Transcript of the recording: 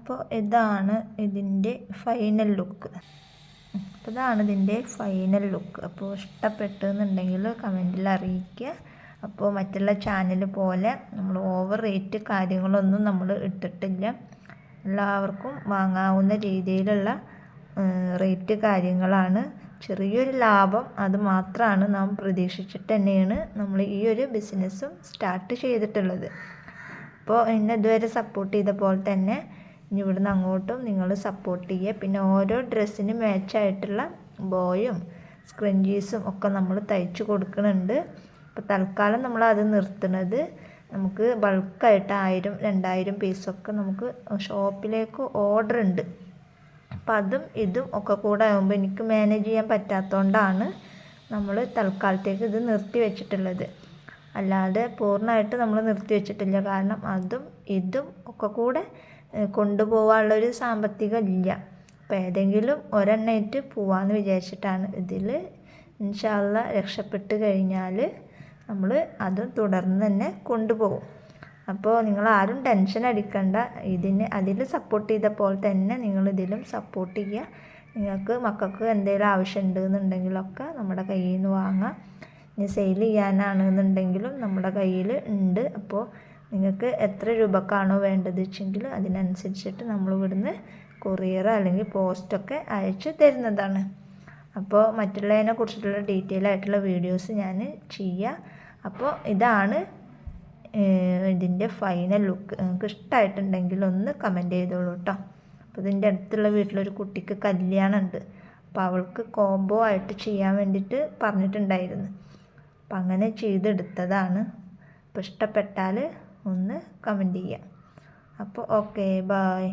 അപ്പോൾ ഇതാണ് ഇതിൻ്റെ ഫൈനൽ ലുക്ക്. അപ്പോൾ ഇതാണ് ഇതിൻ്റെ ഫൈനൽ ലുക്ക്. അപ്പോൾ ഇഷ്ടപ്പെട്ടെന്നുണ്ടെങ്കിൽ കമൻറ്റിൽ അറിയിക്കുക. അപ്പോൾ മറ്റുള്ള ചാനൽ പോലെ നമ്മൾ ഓവർ റേറ്റ് കാര്യങ്ങളൊന്നും നമ്മൾ ഇട്ടിട്ടില്ല. എല്ലാവർക്കും വാങ്ങാവുന്ന രീതിയിലുള്ള റേറ്റ് കാര്യങ്ങളാണ്. ചെറിയൊരു ലാഭം അത് മാത്രമാണ് നാം പ്രതീക്ഷിച്ചിട്ട് തന്നെയാണ് നമ്മൾ ഈ ഒരു ബിസിനസ്സും സ്റ്റാർട്ട് ചെയ്തിട്ടുള്ളത്. അപ്പോൾ എന്നെ ഇതുവരെ സപ്പോർട്ട് ചെയ്ത പോലെ തന്നെ ഇനി ഇവിടുന്ന് അങ്ങോട്ടും നിങ്ങൾ സപ്പോർട്ട് ചെയ്യുക. പിന്നെ ഓരോ ഡ്രസ്സിന് മാച്ചായിട്ടുള്ള ബോയും സ്ക്രഞ്ചീസും ഒക്കെ നമ്മൾ തയ്ച്ച് കൊടുക്കുന്നുണ്ട്. അപ്പോൾ തൽക്കാലം നമ്മൾ അത് നിർത്തുന്നത് നമുക്ക് ബൾക്കായിട്ട് 1000-2000 പീസൊക്കെ നമുക്ക് ഷോപ്പിലേക്ക് ഓർഡർ ഉണ്ട്. അപ്പം അതും ഇതും ഒക്കെ കൂടെ ആകുമ്പോൾ എനിക്ക് മാനേജ് ചെയ്യാൻ പറ്റാത്തതുകൊണ്ടാണ് നമ്മൾ തൽക്കാലത്തേക്ക് ഇത് നിർത്തി വെച്ചിട്ടുള്ളത്. അല്ലാതെ പൂർണ്ണമായിട്ട് നമ്മൾ നിർത്തി വെച്ചിട്ടില്ല. കാരണം അതും ഇതും ഒക്കെ കൂടെ കൊണ്ടുപോകാനുള്ളൊരു സാമ്പത്തികം ഇല്ല. അപ്പോൾ ഏതെങ്കിലും ഒരെണ്ണമായിട്ട് പോവാമെന്ന് വിചാരിച്ചിട്ടാണ്. ഇതിൽ ഇൻഷാ അള്ളാ രക്ഷപ്പെട്ട് കഴിഞ്ഞാൽ നമ്മൾ അതും തുടർന്ന് തന്നെ കൊണ്ടുപോകും. അപ്പോൾ നിങ്ങളാരും ടെൻഷൻ അടിക്കണ്ട. അതിൽ സപ്പോർട്ട് ചെയ്ത പോലെ തന്നെ നിങ്ങളിതിലും സപ്പോർട്ട് ചെയ്യുക. നിങ്ങൾക്ക് മക്കൾക്ക് എന്തെങ്കിലും ആവശ്യം ഉണ്ടെന്നുണ്ടെങ്കിലൊക്കെ നമ്മുടെ കയ്യിൽ നിന്ന് വാങ്ങാം. ഇനി സെയിൽ ചെയ്യാനാണെന്നുണ്ടെങ്കിലും നമ്മുടെ കയ്യിൽ ഉണ്ട്. അപ്പോൾ നിങ്ങൾക്ക് എത്ര രൂപക്കാണോ വേണ്ടത് വെച്ചെങ്കിൽ അതിനനുസരിച്ചിട്ട് നമ്മൾ ഇവിടുന്ന് കൊറിയർ അല്ലെങ്കിൽ പോസ്റ്റൊക്കെ അയച്ച് തരുന്നതാണ്. അപ്പോൾ മറ്റുള്ളതിനെ കുറിച്ചിട്ടുള്ള ഡീറ്റെയിൽ ആയിട്ടുള്ള വീഡിയോസ് ഞാൻ ചെയ്യാം. അപ്പോൾ ഇതാണ് ഇതിൻ്റെ ഫൈനൽ ലുക്ക്. നിങ്ങൾക്ക് ഇഷ്ടമായിട്ടുണ്ടെങ്കിൽ ഒന്ന് കമൻറ്റ് ചെയ്തോളൂ കേട്ടോ. അപ്പോൾ ഇതിൻ്റെ അടുത്തുള്ള വീട്ടിലൊരു കുട്ടിക്ക് കല്യാണം ഉണ്ട്. അപ്പോൾ അവൾക്ക് കോംബോ ആയിട്ട് ചെയ്യാൻ വേണ്ടിയിട്ട് പറഞ്ഞിട്ടുണ്ടായിരുന്നു. അപ്പം അങ്ങനെ ചെയ്തെടുത്തതാണ്. അപ്പോൾ ഇഷ്ടപ്പെട്ടാൽ ഒന്ന് കമൻറ്റ് ചെയ്യാം. അപ്പോൾ ഓക്കെ, ബായ്.